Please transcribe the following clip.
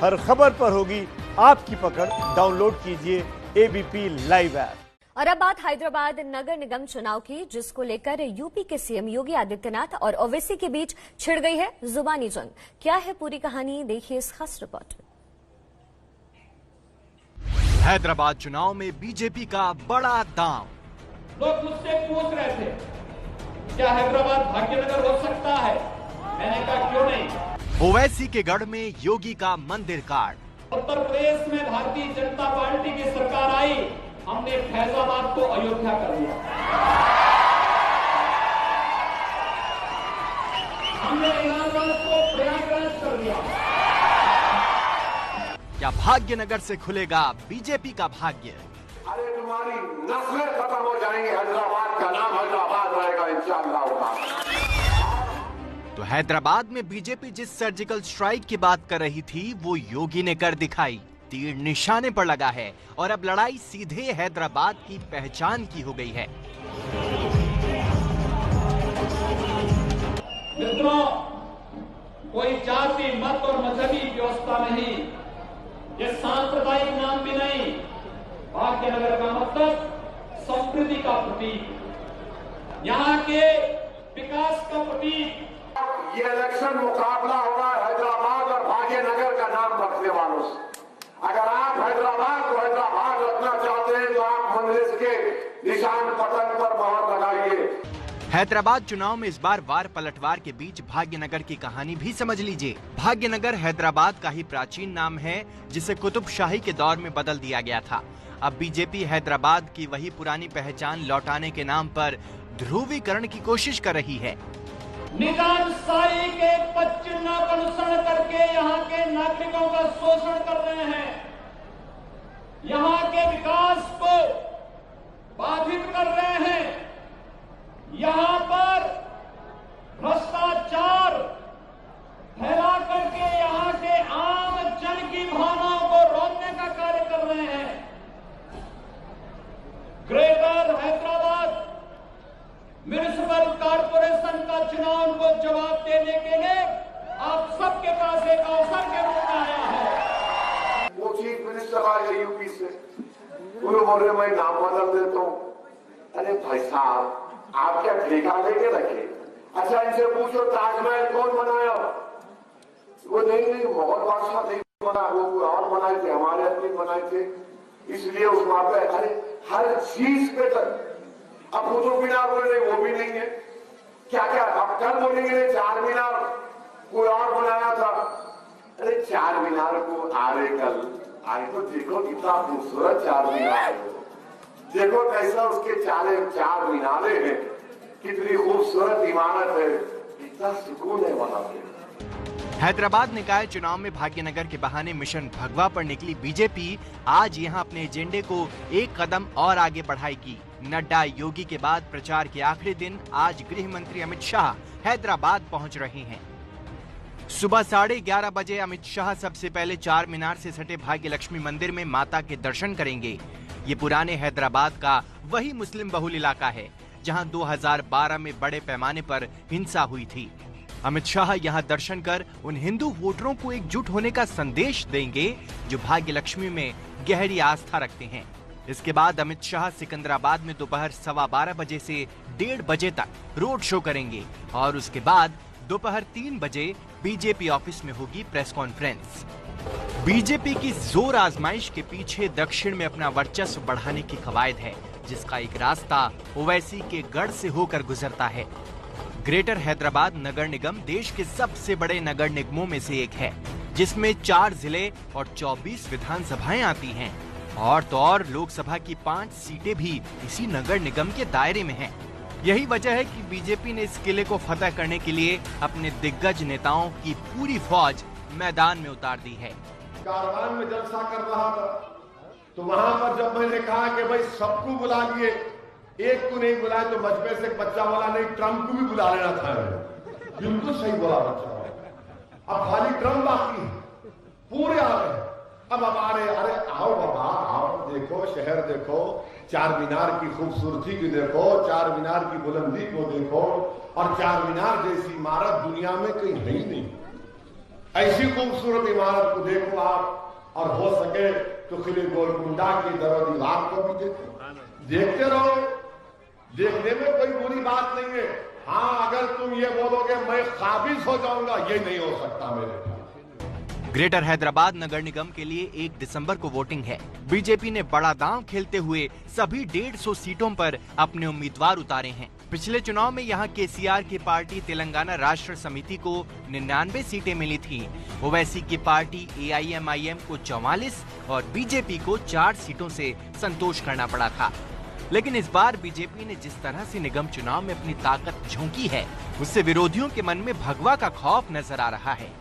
हर खबर पर होगी आपकी पकड़। डाउनलोड कीजिए एबीपी लाइव ऐप। और अब बात हैदराबाद नगर निगम चुनाव की, जिसको लेकर यूपी के सीएम योगी आदित्यनाथ और ओवैसी के बीच छिड़ गई है जुबानी जंग। क्या है पूरी कहानी, देखिए इस खास रिपोर्ट में। हैदराबाद चुनाव में बीजेपी का बड़ा दांव। लोग मुझसे पूछ रहे थे क्या हैदराबाद भाग्यनगर हो सकता है, मैंने कहा क्यों नहीं। ओवैसी के गढ़ में योगी का मंदिर कार्ड। उत्तर प्रदेश में भारतीय जनता पार्टी की सरकार आई, हमने फैजाबाद को अयोध्या कर दिया, हमने इलाहाबाद को प्रयागराज कर दिया। क्या भाग्यनगर से खुलेगा बीजेपी का भाग्य? अरे तुम्हारी नस्लें खत्म हो जाएंगी, हैदराबाद का नाम हैदराबाद रहेगा इंशाअल्लाह। तो हैदराबाद में बीजेपी जिस सर्जिकल स्ट्राइक की बात कर रही थी वो योगी ने कर दिखाई। तीर निशाने पर लगा है और अब लड़ाई सीधे हैदराबाद की पहचान की हो गई है। मित्रों, कोई जाति मत और मजहबी व्यवस्था नहीं, ये सांप्रदायिक नाम भी नहीं। भाग्यनगर का मतलब समृद्धि का प्रतीक, यहाँ के विकास का प्रतीक। ये इलेक्शन मुकाबला होगा हैदराबाद और भाग्यनगर का नाम रखने वालों से। अगर आप हैदराबाद को हैदराबाद रखना चाहते हैं तो आप मंजिल के निशान पतन पर मोहर लगाइए। हैदराबाद चुनाव में इस बार वार पलटवार के बीच भाग्यनगर की कहानी भी समझ लीजिए। भाग्यनगर हैदराबाद का ही प्राचीन नाम है, जिसे कुतुबशाही के दौर में बदल दिया गया था। अब बीजेपी हैदराबाद की वही पुरानी पहचान लौटाने के नाम पर ध्रुवीकरण की कोशिश कर रही है। निजामशाही के पदचिन्हों का अनुसरण करके यहाँ के नागरिकों का शोषण कर रहे हैं, यहाँ के विकास को बाधित कर रहे हैं, यहाँ पर भ्रष्टाचार फैला करके यहाँ के आम जन की भावनाओं को रोकने का कार्य कर रहे हैं। ग्रेटर हैदराबाद म्युनिसिपल कॉर्पोरेशन का चुनाव को जवाब देने के लिए आप सबके पास एक अवसर के रूप में आया है। वो चीफ मिनिस्टर आए यूपी से, उन्होंने बोल रहे मैं नाम बदल देता हूँ। अरे भाई साहब, आप क्या ठेका लेके रखे? अच्छा इनसे पूछो ताजमहल कौन बनाया? वो नहीं मोहम्मद बादशाह नहीं बना, वो और बनाए थे, हमारे आदमी बनाए थे, इसलिए उस वहां पे अरे हर चीज पे तक। अब कुतुब मीनार बोल रहे वो भी नहीं है, क्या क्या अब कल बोलेंगे चार मीनार कोई और बनाया था। अरे चार मीनार को आरे कल आए तो देखो कितना खूबसूरत चार मीनार है, देखो कैसा उसके चार मीनारे हैं, कितनी खूबसूरत इमारत है, कितना सुकून है वहां पे। हैदराबाद निकाय चुनाव में भाग्यनगर के बहाने मिशन भगवा पर निकली बीजेपी आज यहां अपने एजेंडे को एक कदम और आगे बढ़ाएगी। नड्डा योगी के बाद प्रचार के आखिरी दिन आज गृह मंत्री अमित शाह हैदराबाद पहुंच रहे हैं। सुबह 11:30 बजे अमित शाह सबसे पहले चार मीनार से सटे भाग्य लक्ष्मी मंदिर में माता के दर्शन करेंगे। ये पुराने हैदराबाद का वही मुस्लिम बहुल इलाका है जहां 2012 में बड़े पैमाने पर हिंसा हुई थी। अमित शाह यहां दर्शन कर उन हिंदू वोटरों को एकजुट होने का संदेश देंगे जो भाग्य लक्ष्मी में गहरी आस्था रखते हैं। इसके बाद अमित शाह सिकंदराबाद में दोपहर 12:15 बजे से 1:30 बजे तक रोड शो करेंगे और उसके बाद दोपहर 3 बजे बीजेपी ऑफिस में होगी प्रेस कॉन्फ्रेंस। बीजेपी की जोर आजमाइश के पीछे दक्षिण में अपना वर्चस्व बढ़ाने की कवायद है, जिसका एक रास्ता ओवैसी के गढ़ से होकर गुजरता है। ग्रेटर हैदराबाद नगर निगम देश के सबसे बड़े नगर निगमों में से एक है, जिसमें 4 जिले और 24 विधानसभाएं आती हैं और तो और लोकसभा की 5 सीटें भी इसी नगर निगम के दायरे में हैं। यही वजह है कि बीजेपी ने इस किले को फतह करने के लिए अपने दिग्गज नेताओं की पूरी फौज मैदान में उतार दी है। कारवान में जलसा कर रहा था तो वहां पर जब मैंने कहा कि भाई सबको बुला लिए, एक को नहीं बुलाए तो मजबे से बच्चा वाला नहीं, ट्रम्प को भी बुला लेना था। बिल्कुल सही बोला बच्चा। अब खाली ट्रम्प बाकी है, पूरे आ रहे। अब आ रहे, अरे आओ बाबा आओ, देखो शहर देखो, चार मीनार की खूबसूरती को देखो, चार मीनार की बुलंदी को देखो, और चार मीनार जैसी इमारत दुनिया में कहीं है ही नहीं। ऐसी खूबसूरत इमारत को देखो आप, और हो सके तो किले गोलकुंडा की दरो दीवार को भी देखो, देखते रहो, देखने में कोई बुरी बात नहीं है। हाँ, अगर तुम ये बोलोगे मैं काबिज हो जाऊंगा, ये नहीं हो सकता मेरे ख्याल। ग्रेटर हैदराबाद नगर निगम के लिए 1 दिसंबर को वोटिंग है। बीजेपी ने बड़ा दांव खेलते हुए सभी 150 सीटों पर अपने उम्मीदवार उतारे हैं। पिछले चुनाव में यहां केसीआर की पार्टी तेलंगाना राष्ट्र समिति को 99 सीटें मिली थी। ओवैसी की पार्टी AIMIM को 44 और बीजेपी को 4 सीटों से संतोष करना पड़ा था। लेकिन इस बार बीजेपी ने जिस तरह से निगम चुनाव में अपनी ताकत झोंकी है, उससे विरोधियों के मन में भगवा का खौफ नजर आ रहा है।